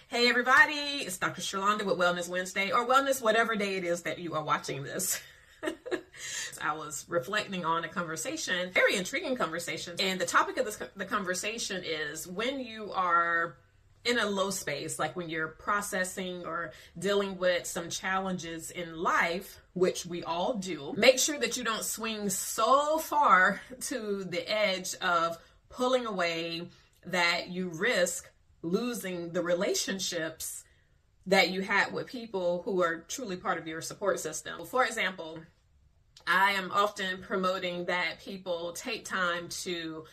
Hey everybody, it's Dr. Sherlonda with Wellness Wednesday, or Wellness whatever day it is that you are watching this. I was reflecting on a conversation, very intriguing conversation, and the topic of the conversation is when you are in a low space, like when you're processing or dealing with some challenges in life, which we all do, make sure that you don't swing so far to the edge of pulling away that you risk losing the relationships that you had with people who are truly part of your support system. For example, I am often promoting that people take time to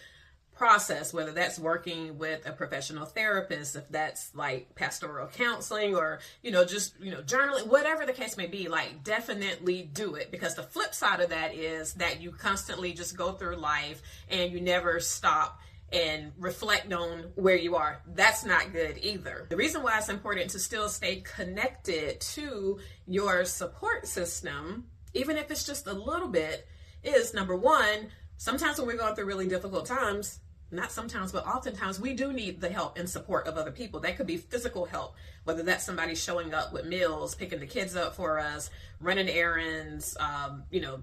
process, whether that's working with a professional therapist, if that's like pastoral counseling, or just journaling, whatever the case may be. Like, definitely do it, because the flip side of that is that you constantly just go through life and you never stop and reflect on where you are. That's not good either. The reason why it's important to still stay connected to your support system, even if it's just a little bit, is number one, sometimes when we're going through really difficult times, not sometimes, but oftentimes, we do need the help and support of other people. That could be physical help, whether that's somebody showing up with meals, picking the kids up for us, running errands,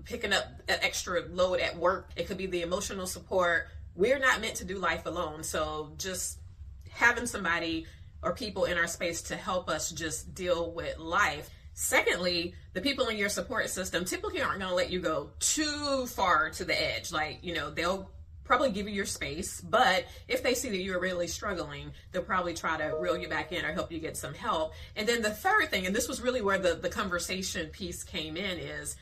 picking up an extra load at work. It could be the emotional support. We're not meant to do life alone. So just having somebody or people in our space to help us just deal with life. Secondly, the people in your support system typically aren't going to let you go too far to the edge. Like, they'll probably give you your space, but if they see that you're really struggling, they'll probably try to reel you back in or help you get some help. And then the third thing, and this was really where the conversation piece came in, is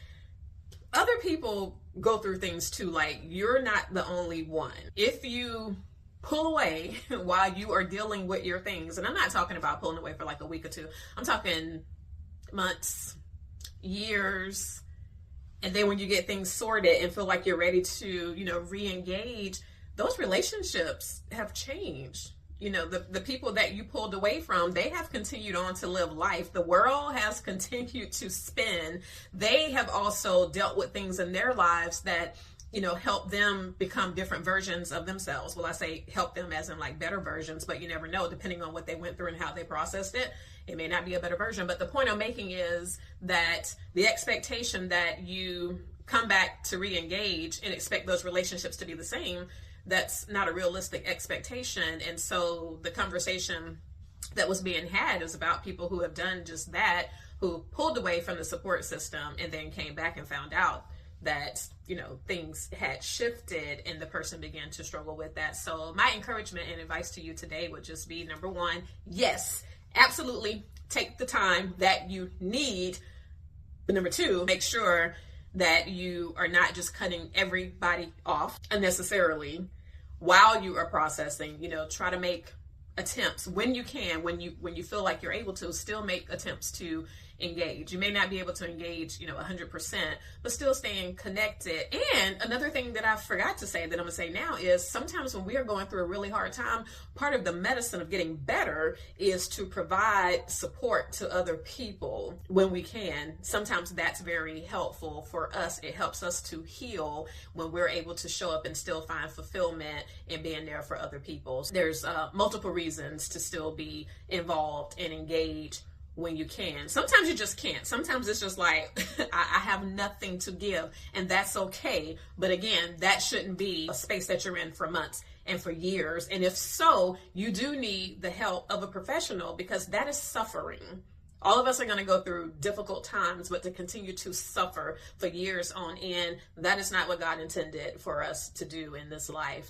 other people go through things too. Like, you're not the only one. If you pull away while you are dealing with your things, and I'm not talking about pulling away for like a week or two, I'm talking months, years, and then when you get things sorted and feel like you're ready to, re-engage, those relationships have changed. The people that you pulled away from, they have continued on to live life. The world has continued to spin. They have also dealt with things in their lives that, help them become different versions of themselves. Well, I say help them as in like better versions, but you never know, depending on what they went through and how they processed it. It may not be a better version. But the point I'm making is that the expectation that you come back to re-engage and expect those relationships to be the same, that's not a realistic expectation. And so the conversation that was being had is about people who have done just that, who pulled away from the support system and then came back and found out that, things had shifted and the person began to struggle with that. So my encouragement and advice to you today would just be, number one, yes, absolutely take the time that you need. But number two, make sure that you are not just cutting everybody off unnecessarily while you are processing. Try to make attempts when you can, when you feel like you're able to, still make attempts to engage. You may not be able to engage 100%, but still staying connected. And another thing that I forgot to say that I'm gonna say now is, sometimes when we are going through a really hard time, part of the medicine of getting better is to provide support to other people when we can. Sometimes that's very helpful for us. It helps us to heal when we're able to show up and still find fulfillment in being there for other people. There's multiple reasons to still be involved and engaged when you can. Sometimes you just can't. Sometimes it's just like, I have nothing to give, and that's okay. But again, that shouldn't be a space that you're in for months and for years. And if so, you do need the help of a professional, because that is suffering. All of us are going to go through difficult times, but to continue to suffer for years on end, that is not what God intended for us to do in this life.